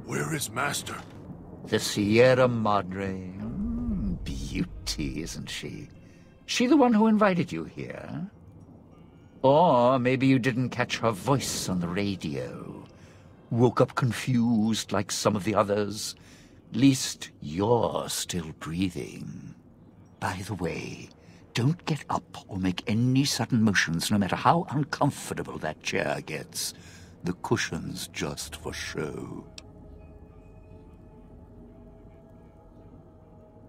Where is Master? The Sierra Madre. Beauty, isn't she? She the one who invited you here? Or maybe you didn't catch her voice on the radio. Woke up confused like some of the others. At least you're still breathing. By the way, don't get up or make any sudden motions, no matter how uncomfortable that chair gets. The cushion's just for show.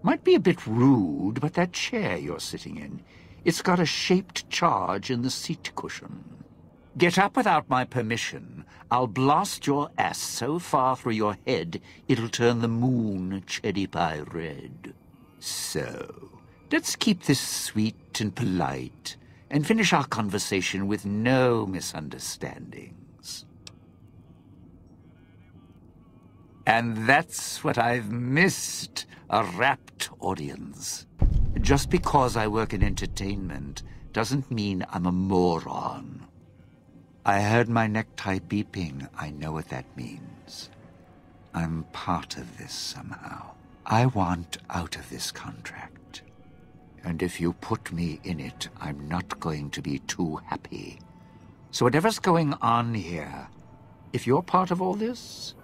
Might be a bit rude, but that chair you're sitting in, it's got a shaped charge in the seat cushion. Get up without my permission. I'll blast your ass so far through your head, it'll turn the moon cherry pie red. So, let's keep this sweet and polite, and finish our conversation with no misunderstandings. And that's what I've missed, a rapt audience. Just because I work in entertainment doesn't mean I'm a moron. I heard my necktie beeping. I know what that means. I'm part of this somehow. I want out of this contract. And if you put me in it, I'm not going to be too happy. So whatever's going on here, if you're part of all this,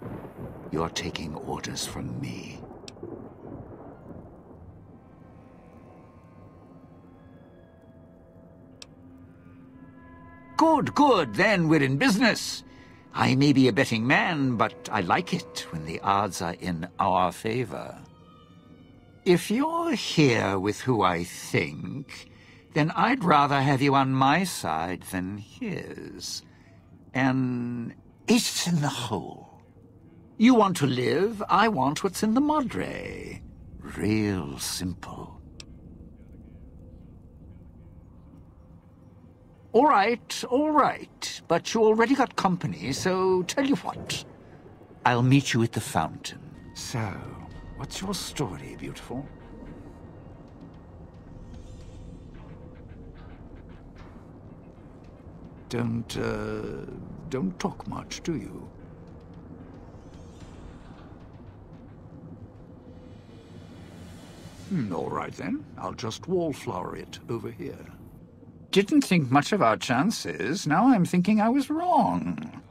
you're taking orders from me. Good, good, then we're in business. I may be a betting man, but I like it when the odds are in our favor. If you're here with who I think, then I'd rather have you on my side than his. An ace in the hole. You want to live, I want what's in the Madre. Real simple. All right, but you already got company, so tell you what. I'll meet you at the fountain. So, what's your story, beautiful? Don't talk much, do you? All right then, I'll just wallflower it over here. Didn't think much of our chances. Now I'm thinking I was wrong.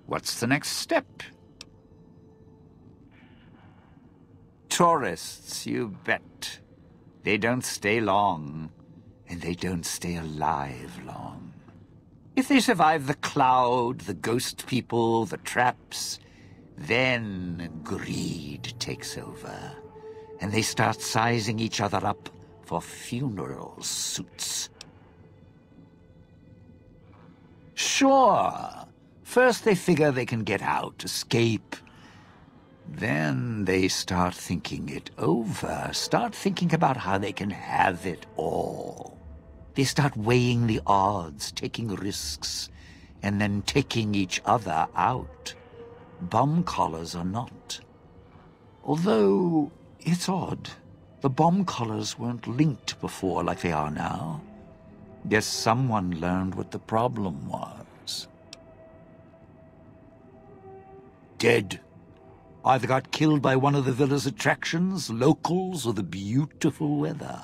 What's the next step? Tourists, you bet. They don't stay long, and they don't stay alive long. If they survive the cloud, the ghost people, the traps, then greed takes over, and they start sizing each other up for funeral suits. Sure. First they figure they can get out, escape. Then they start thinking it over, start thinking about how they can have it all. They start weighing the odds, taking risks, and then taking each other out. Bomb collars or not. Although, it's odd. The bomb collars weren't linked before like they are now. Guess someone learned what the problem was. Dead. Either got killed by one of the villa's attractions, locals, or the beautiful weather.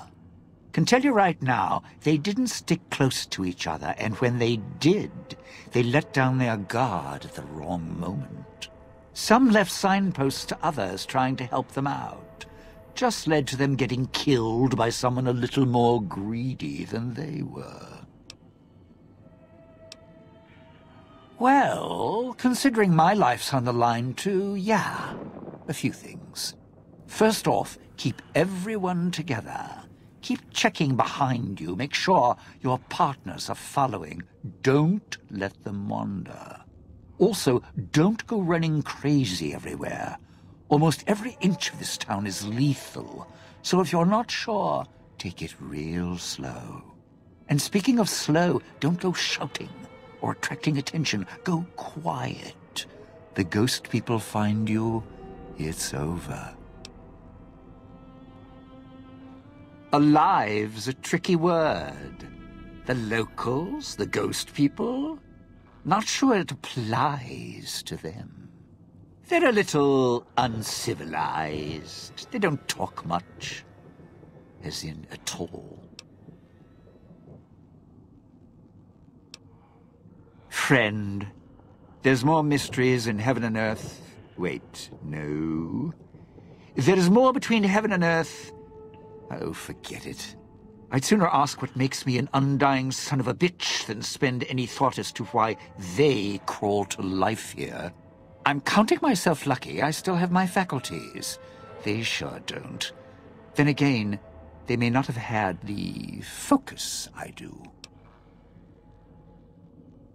Can tell you right now, they didn't stick close to each other, and when they did, they let down their guard at the wrong moment. Some left signposts to others trying to help them out. Just led to them getting killed by someone a little more greedy than they were. Well, considering my life's on the line too, yeah, a few things. First off, keep everyone together. Keep checking behind you. Make sure your partners are following. Don't let them wander. Also, don't go running crazy everywhere. Almost every inch of this town is lethal, so if you're not sure, take it real slow. And speaking of slow, don't go shouting or attracting attention. Go quiet. The ghost people find you, it's over. Alive's a tricky word. The locals, the ghost people, not sure it applies to them. They're a little uncivilized. They don't talk much. As in, at all. Friend, there's more mysteries in heaven and earth. Wait, no. There is more between heaven and earth. Oh, forget it. I'd sooner ask what makes me an undying son of a bitch than spend any thought as to why they crawl to life here. I'm counting myself lucky I still have my faculties. They sure don't. Then again, they may not have had the focus I do.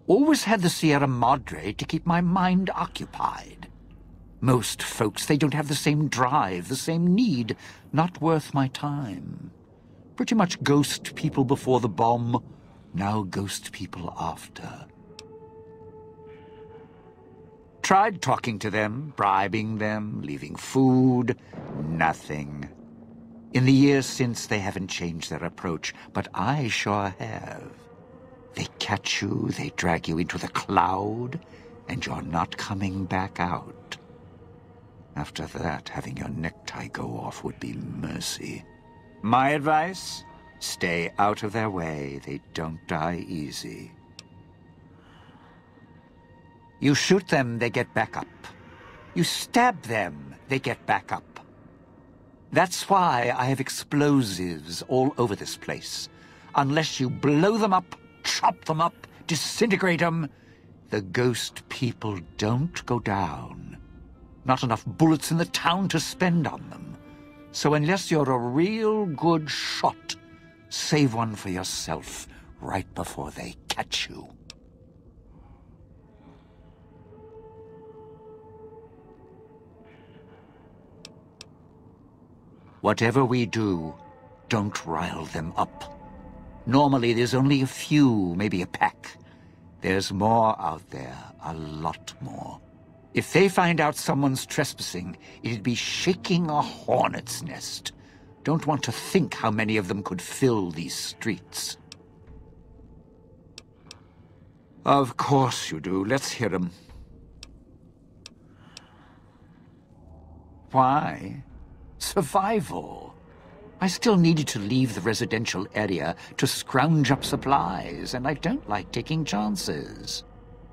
Always had the Sierra Madre to keep my mind occupied. Most folks, they don't have the same drive, the same need. Not worth my time. Pretty much ghost people before the bomb, now ghost people after. Tried talking to them, bribing them, leaving food. Nothing. In the years since, they haven't changed their approach, but I sure have. They catch you, they drag you into the cloud, and you're not coming back out. After that, having your necktie go off would be mercy. My advice? Stay out of their way. They don't die easy. You shoot them, they get back up. You stab them, they get back up. That's why I have explosives all over this place. Unless you blow them up, chop them up, disintegrate them, the ghost people don't go down. Not enough bullets in the town to spend on them. So unless you're a real good shot, save one for yourself right before they catch you. Whatever we do, don't rile them up. Normally there's only a few, maybe a pack. There's more out there, a lot more. If they find out someone's trespassing, it'd be shaking a hornet's nest. Don't want to think how many of them could fill these streets. Of course you do. Let's hear them. Why? Survival. I still needed to leave the residential area to scrounge up supplies, and I don't like taking chances.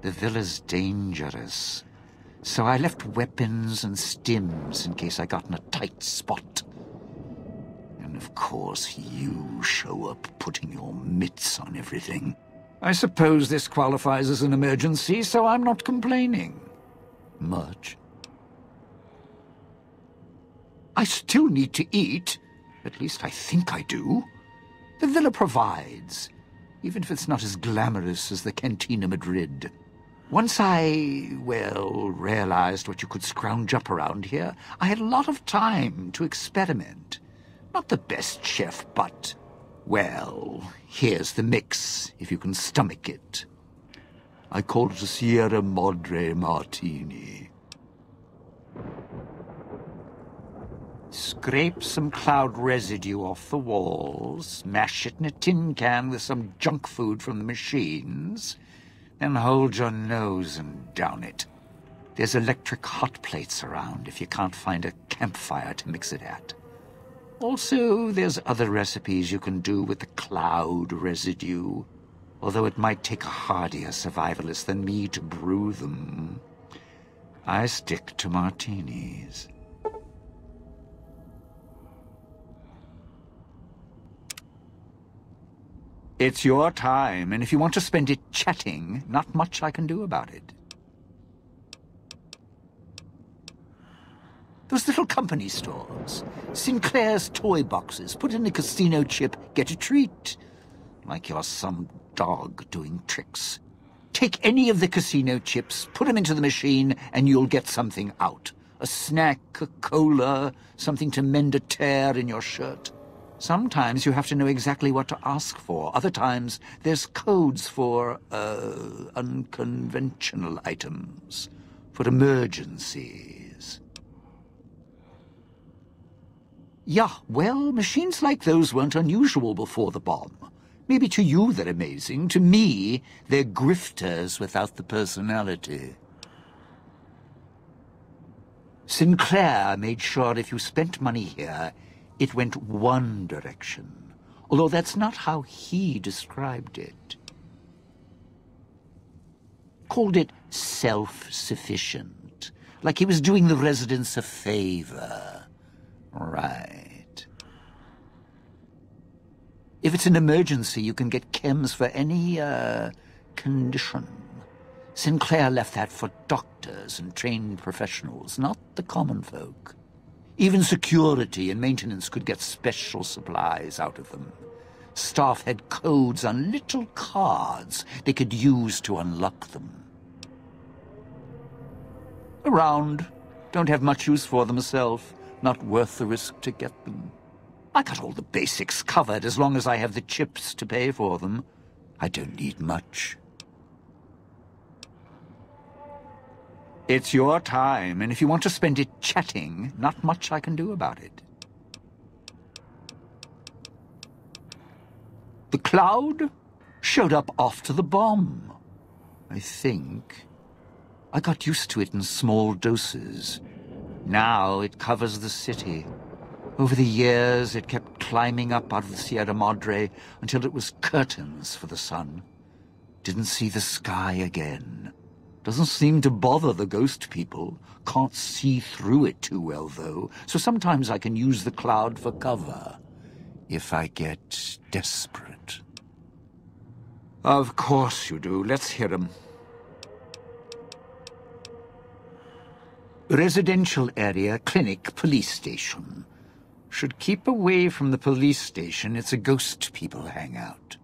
The villa's dangerous. So I left weapons and stims in case I got in a tight spot. And of course you show up putting your mitts on everything. I suppose this qualifies as an emergency, so I'm not complaining. Much. I still need to eat. At least I think I do. The villa provides, even if it's not as glamorous as the Cantina Madrid. Once I, well, realized what you could scrounge up around here, I had a lot of time to experiment. Not the best chef, but, well, here's the mix, if you can stomach it. I call it a Sierra Madre Martini. Scrape some cloud residue off the walls, mash it in a tin can with some junk food from the machines, then hold your nose and down it. There's electric hot plates around if you can't find a campfire to mix it at. Also, there's other recipes you can do with the cloud residue, although it might take a hardier survivalist than me to brew them. I stick to martinis. It's your time, and if you want to spend it chatting, not much I can do about it. Those little company stores. Sinclair's toy boxes. Put in a casino chip, get a treat. Like you're some dog doing tricks. Take any of the casino chips, put them into the machine, and you'll get something out. A snack, a cola, something to mend a tear in your shirt. Sometimes you have to know exactly what to ask for. Other times, there's codes for, unconventional items. For emergencies. Yeah, well, machines like those weren't unusual before the bomb. Maybe to you they're amazing. To me, they're grifters without the personality. Sinclair made sure if you spent money here, it went one direction, although that's not how he described it. Called it self-sufficient, like he was doing the residents a favor. Right. If it's an emergency, you can get chems for any, condition. Sinclair left that for doctors and trained professionals, not the common folk. Even security and maintenance could get special supplies out of them. Staff had codes on little cards they could use to unlock them. Around. Don't have much use for them myself. Not worth the risk to get them. I got all the basics covered as long as I have the chips to pay for them. I don't need much. It's your time, and if you want to spend it chatting, not much I can do about it. The cloud showed up after the bomb, I think. I got used to it in small doses. Now it covers the city. Over the years, it kept climbing up out of the Sierra Madre until it was curtains for the sun. Didn't see the sky again. Doesn't seem to bother the ghost people. Can't see through it too well, though, so sometimes I can use the cloud for cover, if I get desperate. Of course you do. Let's hear 'em. Residential area, clinic, police station. Should keep away from the police station. It's a ghost people hangout.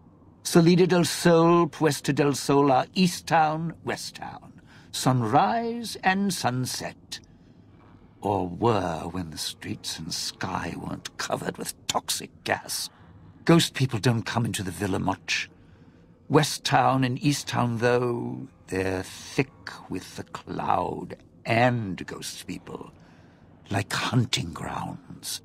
Salida del Sol, Puesta del Sol are East Town, West Town. Sunrise and sunset. Or were when the streets and sky weren't covered with toxic gas. Ghost people don't come into the villa much. West Town and East Town, though, they're thick with the cloud and ghost people. Like hunting grounds.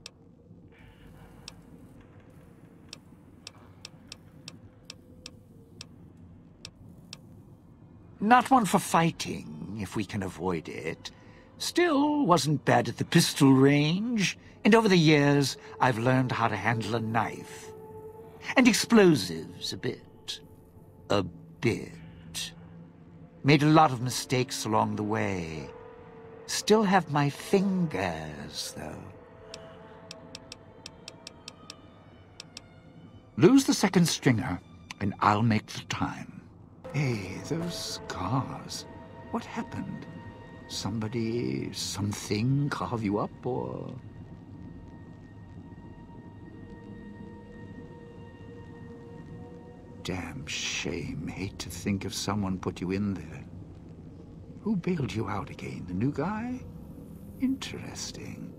Not one for fighting, if we can avoid it. Still, wasn't bad at the pistol range, and over the years, I've learned how to handle a knife. And explosives, a bit. A bit. Made a lot of mistakes along the way. Still have my fingers, though. Lose the second stringer, and I'll make the time. Hey, those scars. What happened? Somebody, something carve you up, or...? Damn shame. Hate to think if someone put you in there. Who bailed you out again? The new guy? Interesting.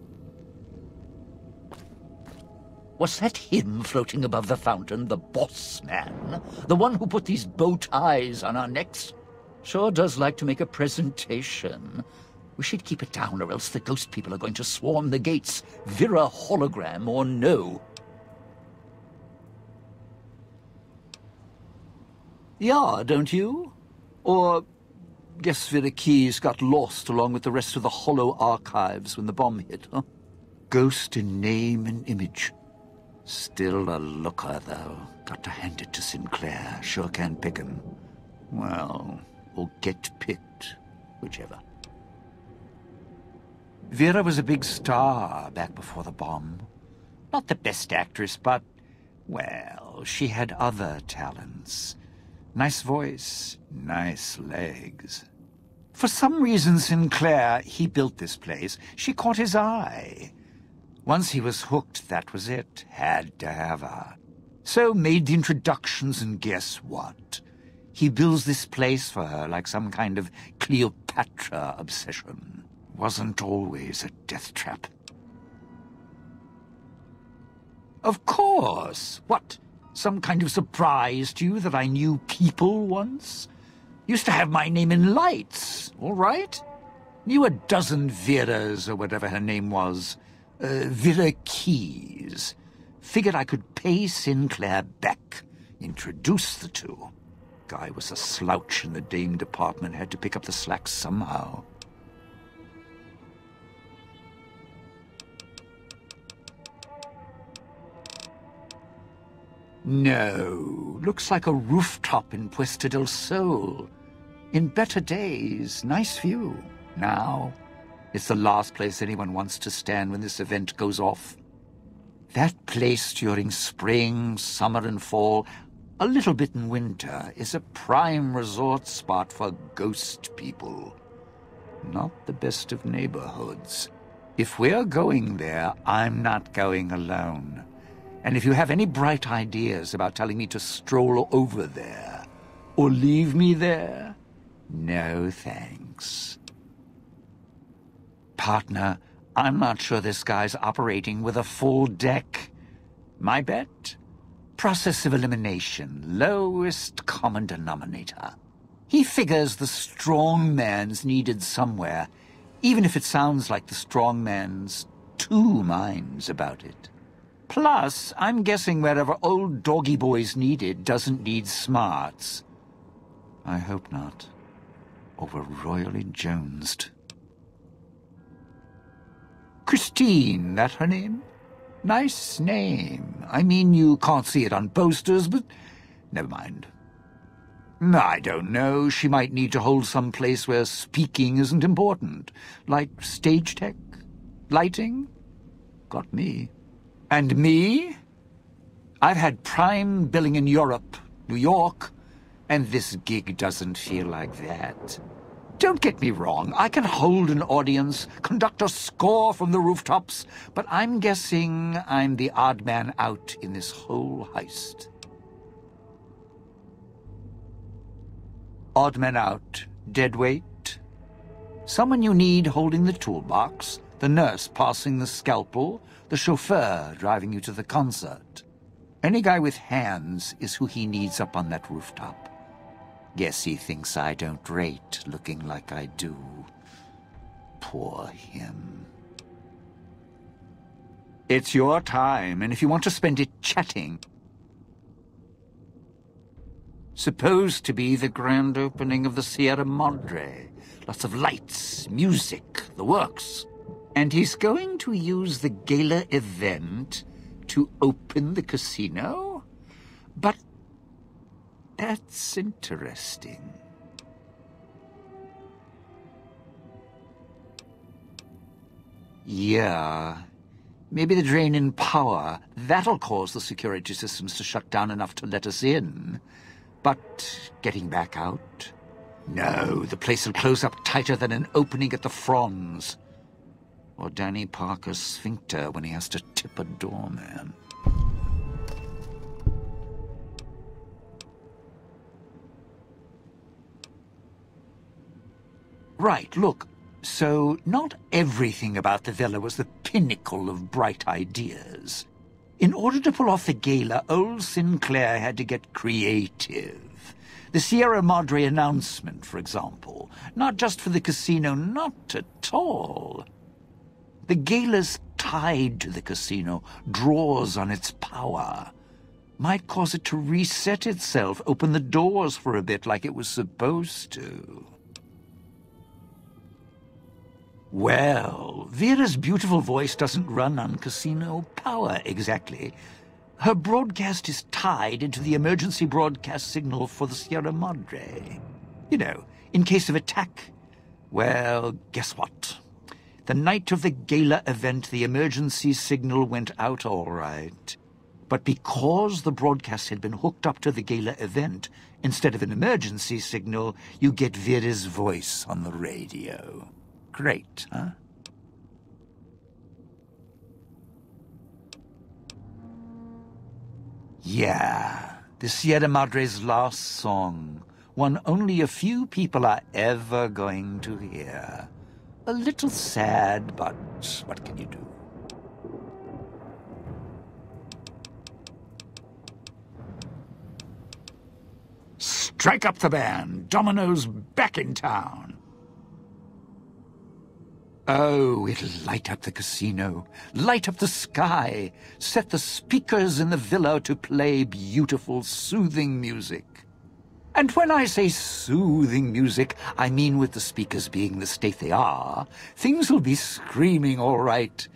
Was that him floating above the fountain, the boss man? The one who put these bow ties on our necks? Sure does like to make a presentation. We should keep it down, or else the ghost people are going to swarm the gates. Vera hologram or no. Yeah, don't you? Or... guess Vera Keys got lost along with the rest of the hollow archives when the bomb hit, huh? Ghost in name and image. Still a looker, though. Got to hand it to Sinclair. Sure can pick him. Well, or get picked. Whichever. Vera was a big star back before the bomb. Not the best actress, but, well, she had other talents. Nice voice, nice legs. For some reason, Sinclair, he built this place. She caught his eye. Once he was hooked, that was it. Had to have her. So made the introductions, and guess what? He builds this place for her like some kind of Cleopatra obsession. Wasn't always a death trap. Of course! What? Some kind of surprise to you that I knew people once? Used to have my name in lights, all right? Knew a dozen Veras, or whatever her name was. Vera Keys. Figured I could pay Sinclair back. Introduce the two. Guy was a slouch in the dame department. Had to pick up the slack somehow. No, looks like a rooftop in Puesta del Sol. In better days, nice view. Now, it's the last place anyone wants to stand when this event goes off. That place during spring, summer and fall, a little bit in winter, is a prime resort spot for ghost people. Not the best of neighborhoods. If we're going there, I'm not going alone. And if you have any bright ideas about telling me to stroll over there, or leave me there, no thanks. Partner, I'm not sure this guy's operating with a full deck. My bet? Process of elimination, lowest common denominator. He figures the strong man's needed somewhere, even if it sounds like the strong man's two minds about it. Plus, I'm guessing wherever old doggy boy's needed doesn't need smarts. I hope not. Or we're royally jonesed. Christine, that her name? Nice name. I mean, you can't see it on posters, but never mind. I don't know. She might need to hold some place where speaking isn't important. Like stage tech? Lighting? Got me. And me? I've had prime billing in Europe, New York, and this gig doesn't feel like that. Don't get me wrong, I can hold an audience, conduct a score from the rooftops, but I'm guessing I'm the odd man out in this whole heist. Odd man out, dead weight. Someone you need holding the toolbox, the nurse passing the scalpel, the chauffeur driving you to the concert. Any guy with hands is who he needs up on that rooftop. Guess he thinks I don't rate looking like I do. Poor him. It's your time, and if you want to spend it chatting... Supposed to be the grand opening of the Sierra Madre. Lots of lights, music, the works. And he's going to use the gala event to open the casino? But that's interesting. Yeah. Maybe the drain in power. That'll cause the security systems to shut down enough to let us in. But getting back out? No, the place will close up tighter than an opening at the Fronds. Or Danny Parker's sphincter when he has to tip a doorman. Right, look. So, not everything about the villa was the pinnacle of bright ideas. In order to pull off the gala, old Sinclair had to get creative. The Sierra Madre announcement, for example. Not just for the casino, not at all. The gala's tied to the casino, draws on its power. Might cause it to reset itself, open the doors for a bit like it was supposed to. Well, Vera's beautiful voice doesn't run on casino power, exactly. Her broadcast is tied into the emergency broadcast signal for the Sierra Madre. You know, in case of attack. Well, guess what? The night of the gala event, the emergency signal went out all right. But because the broadcast had been hooked up to the gala event, instead of an emergency signal, you get Vera's voice on the radio. Great, huh? Yeah, the Sierra Madre's last song, one only a few people are ever going to hear. A little sad, but what can you do? Strike up the band. Domino's back in town. Oh, it'll light up the casino, light up the sky, set the speakers in the villa to play beautiful, soothing music. And when I say soothing music, I mean with the speakers being the state they are, things will be screaming all right.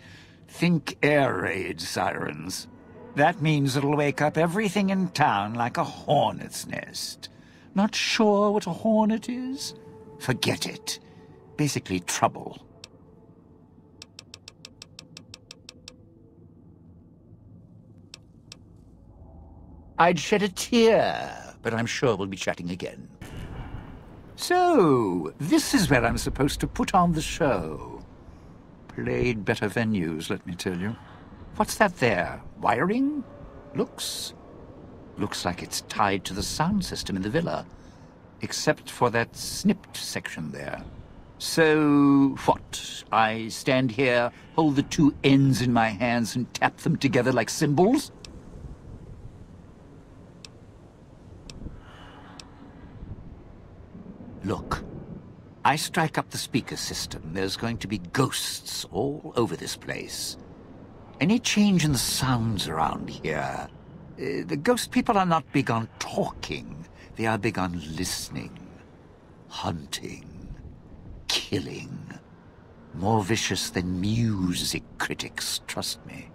Think air raid sirens. That means it'll wake up everything in town like a hornet's nest. Not sure what a hornet is? Forget it. Basically trouble. I'd shed a tear, but I'm sure we'll be chatting again. So, this is where I'm supposed to put on the show. Played better venues, let me tell you. What's that there? Wiring? Looks like it's tied to the sound system in the villa. Except for that snipped section there. So, what? I stand here, hold the two ends in my hands and tap them together like cymbals? Look, I strike up the speaker system. There's going to be ghosts all over this place. Any change in the sounds around here? The ghost people are not big on talking. They are big on listening, hunting, killing. More vicious than music critics, trust me.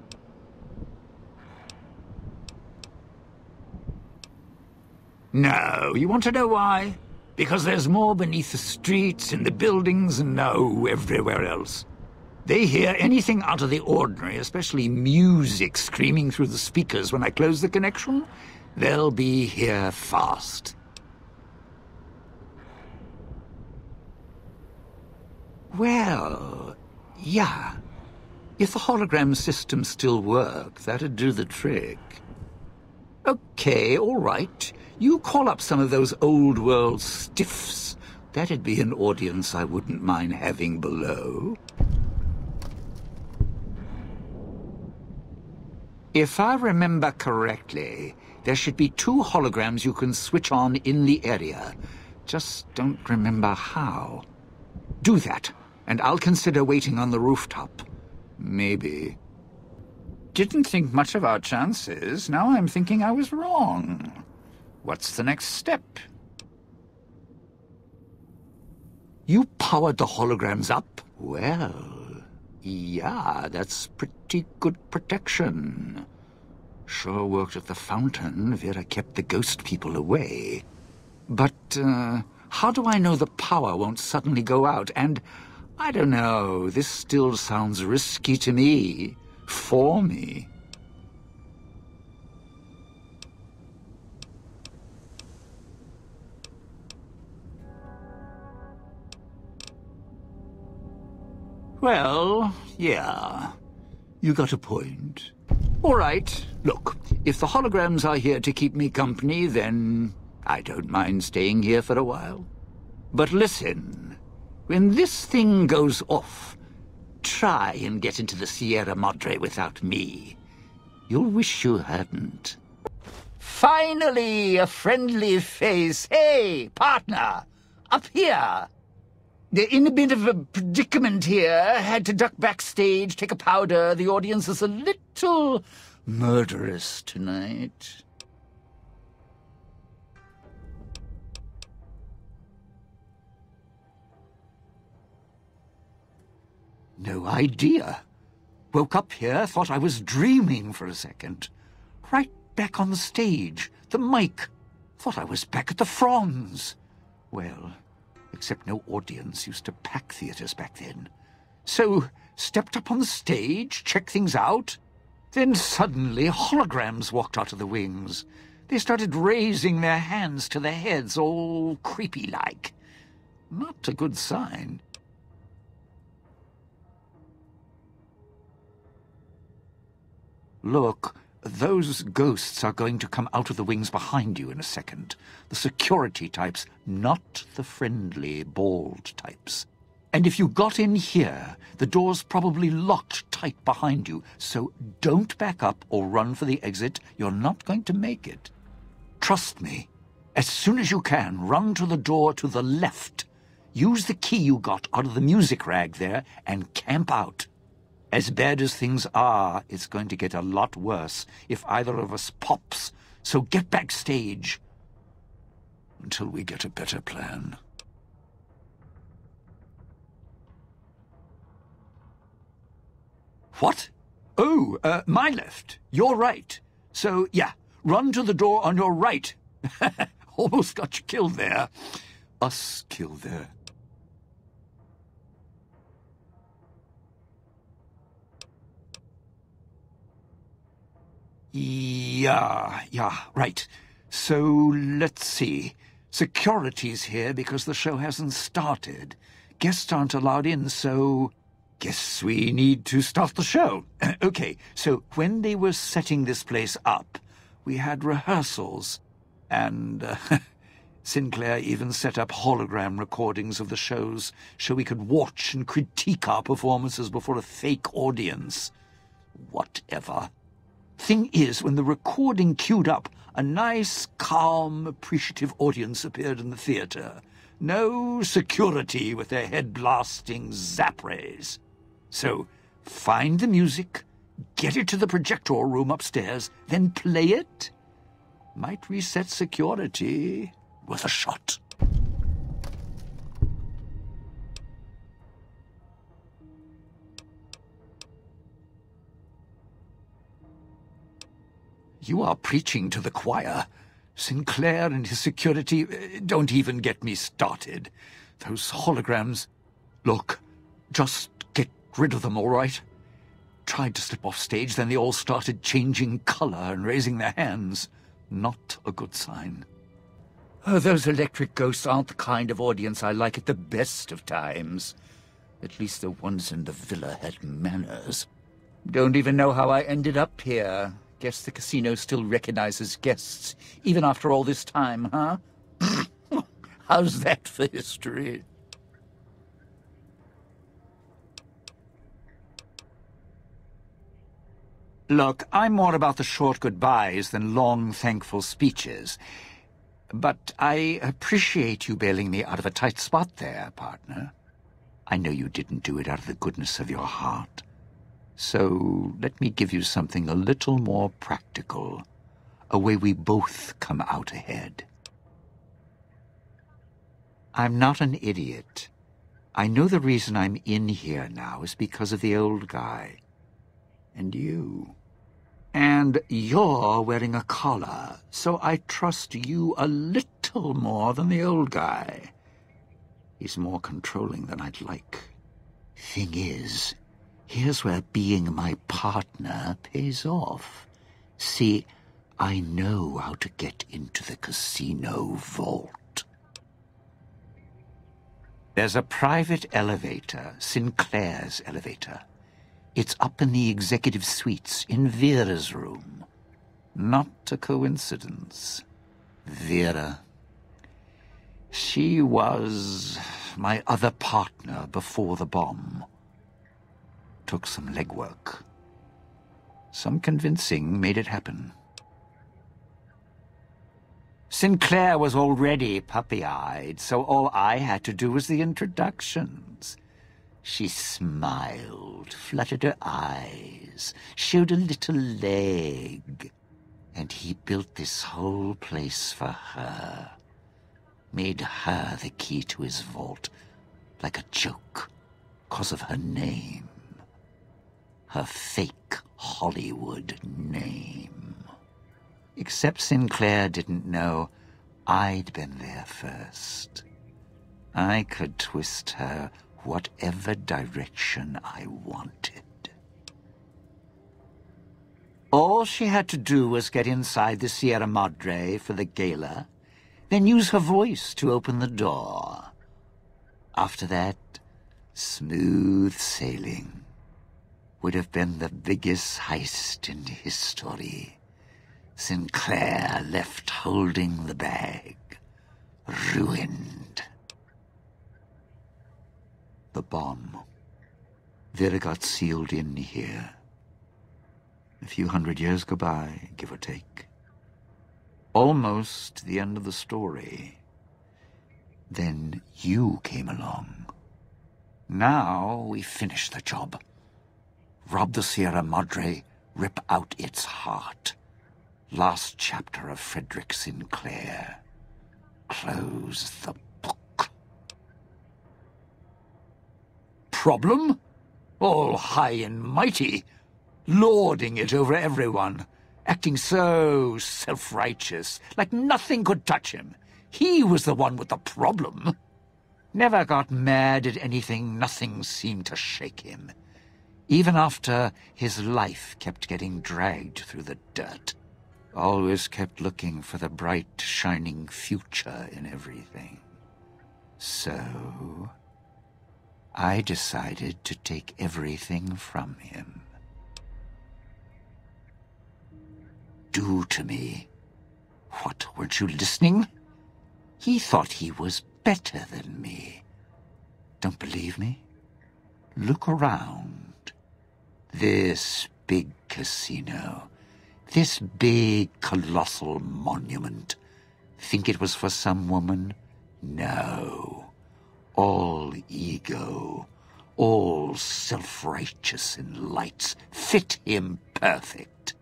No, you want to know why? Because there's more beneath the streets, in the buildings, and everywhere else. They hear anything out of the ordinary, especially music screaming through the speakers when I close the connection. They'll be here fast. Well, yeah. If the hologram system still worked, that'd do the trick. Okay, all right. You call up some of those old-world stiffs. That'd be an audience I wouldn't mind having below. If I remember correctly, there should be 2 holograms you can switch on in the area. Just don't remember how. Do that, and I'll consider waiting on the rooftop. Maybe. Didn't think much of our chances. Now I'm thinking I was wrong. What's the next step? You powered the holograms up? Well, yeah, that's pretty good protection. Sure worked at the fountain. Vera kept the ghost people away. But, how do I know the power won't suddenly go out? And, I don't know, this still sounds risky to me. For me. Well, yeah. You got a point. All right, look, if the holograms are here to keep me company, then I don't mind staying here for a while. But listen, when this thing goes off, try and get into the Sierra Madre without me. You'll wish you hadn't. Finally, a friendly face. Hey, partner, up here. They're in a bit of a predicament here. Had to duck backstage, take a powder. The audience is a little murderous tonight. No idea. Woke up here, thought I was dreaming for a second. Right back on the stage, the mic. Thought I was back at the Franz. Well, except no audience used to pack theaters back then. So, stepped up on the stage, checked things out. Then suddenly, holograms walked out of the wings. They started raising their hands to their heads, all creepy-like. Not a good sign. Look, those ghosts are going to come out of the wings behind you in a second. The security types, not the friendly, bald types. And if you got in here, the door's probably locked tight behind you, so don't back up or run for the exit. You're not going to make it. Trust me. As soon as you can, run to the door to the left. Use the key you got out of the music rag there and camp out. As bad as things are, it's going to get a lot worse if either of us pops. So get backstage until we get a better plan. What? Oh, my left. You're right. So, yeah, run to the door on your right. Almost got you killed there. Us killed there. Yeah, right. So, let's see. Security's here because the show hasn't started. Guests aren't allowed in, so guess we need to start the show. Okay, so when they were setting this place up, we had rehearsals, and Sinclair even set up hologram recordings of the shows so we could watch and critique our performances before a fake audience. Whatever. Thing is, when the recording queued up, a nice, calm, appreciative audience appeared in the theater. No security with their head-blasting zap rays. So, find the music, get it to the projector room upstairs, then play it. Might reset security. Worth a shot. You are preaching to the choir. Sinclair and his security, don't even get me started. Those holograms... Look, just get rid of them, all right? Tried to slip off stage, then they all started changing color and raising their hands. Not a good sign. Oh, those electric ghosts aren't the kind of audience I like at the best of times. At least the ones in the villa had manners. Don't even know how I ended up here. Guess the casino still recognizes guests, even after all this time, huh? How's that for history? Look, I'm more about the short goodbyes than long, thankful speeches. But I appreciate you bailing me out of a tight spot there, partner. I know you didn't do it out of the goodness of your heart. So let me give you something a little more practical, a way we both come out ahead. I'm not an idiot. I know the reason I'm in here now is because of the old guy. And you. And you're wearing a collar, so I trust you a little more than the old guy. He's more controlling than I'd like. Thing is, here's where being my partner pays off. See, I know how to get into the casino vault. There's a private elevator, Sinclair's elevator. It's up in the executive suites in Vera's room. Not a coincidence. Vera. She was my other partner before the bomb. Took some legwork. Some convincing made it happen. Sinclair was already puppy-eyed, so all I had to do was the introductions. She smiled, fluttered her eyes, showed a little leg, and he built this whole place for her. Made her the key to his vault, like a joke, 'cause of her name. Her fake Hollywood name. Except Sinclair didn't know I'd been there first. I could twist her whatever direction I wanted. All she had to do was get inside the Sierra Madre for the gala, then use her voice to open the door. After that, smooth sailing. Would have been the biggest heist in history. Sinclair left holding the bag, ruined. The bomb. Vera got sealed in here. A few hundred years go by, give or take. Almost the end of the story. Then you came along. Now we finish the job. Rob the Sierra Madre, rip out its heart. Last chapter of Frederick Sinclair. Close the book. Problem? All high and mighty, lording it over everyone. acting so self-righteous, like nothing could touch him. He was the one with the problem. Never got mad at anything, nothing seemed to shake him. Even after his life kept getting dragged through the dirt. Always kept looking for the bright, shining future in everything. So I decided to take everything from him. Do to me. What, weren't you listening? He thought he was better than me. Don't believe me? Look around. This big casino, this big colossal monument. Think it was for some woman? No. All ego, all self-righteous in lights, fit him perfect.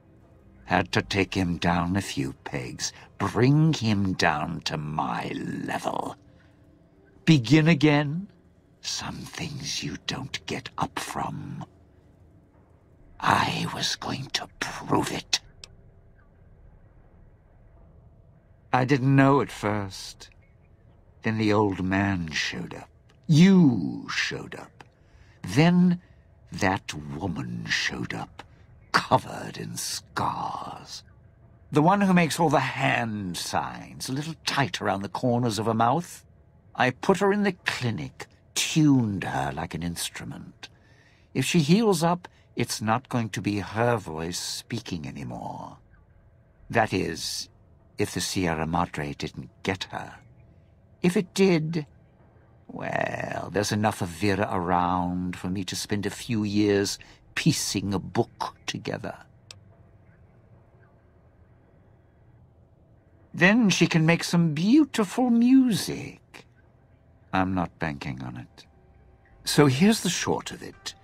Had to take him down a few pegs, bring him down to my level. Begin again? Some things you don't get up from. I was going to prove it. I didn't know at first. Then the old man showed up. You showed up. Then that woman showed up, covered in scars. The one who makes all the hand signs, a little tight around the corners of her mouth. I put her in the clinic, tuned her like an instrument. If she heals up, it's not going to be her voice speaking anymore. That is, if the Sierra Madre didn't get her. If it did, well, there's enough of Vera around for me to spend a few years piecing a book together. Then she can make some beautiful music. I'm not banking on it. So here's the short of it.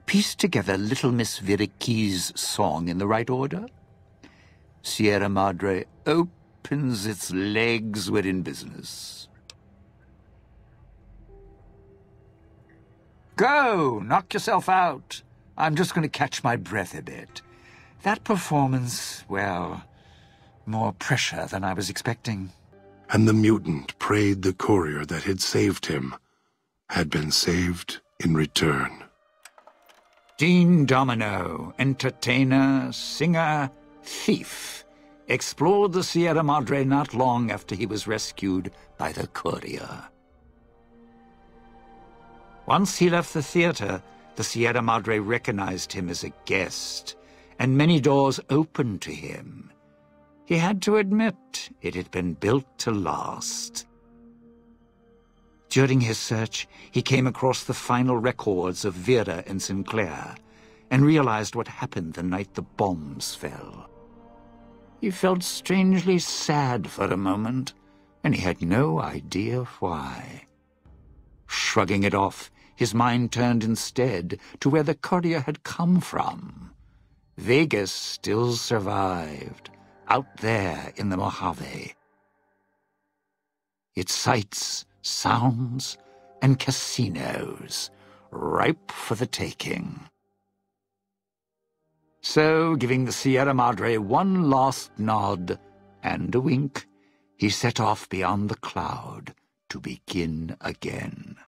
Piece together Little Miss Viriki's song in the right order. Sierra Madre opens its legs, we're in business. Go, knock yourself out. I'm just going to catch my breath a bit. That performance, well, more pressure than I was expecting. And the mutant prayed the courier that had saved him had been saved in return. Dean Domino, entertainer, singer, thief, explored the Sierra Madre not long after he was rescued by the courier. Once he left the theater, the Sierra Madre recognized him as a guest, and many doors opened to him. He had to admit it had been built to last. During his search, he came across the final records of Vera and Sinclair, and realized what happened the night the bombs fell. He felt strangely sad for a moment, and he had no idea why. Shrugging it off, his mind turned instead to where the courier had come from. Vegas still survived, out there in the Mojave. Its sights, sounds, and casinos, ripe for the taking. So, giving the Sierra Madre one last nod and a wink, he set off beyond the cloud to begin again.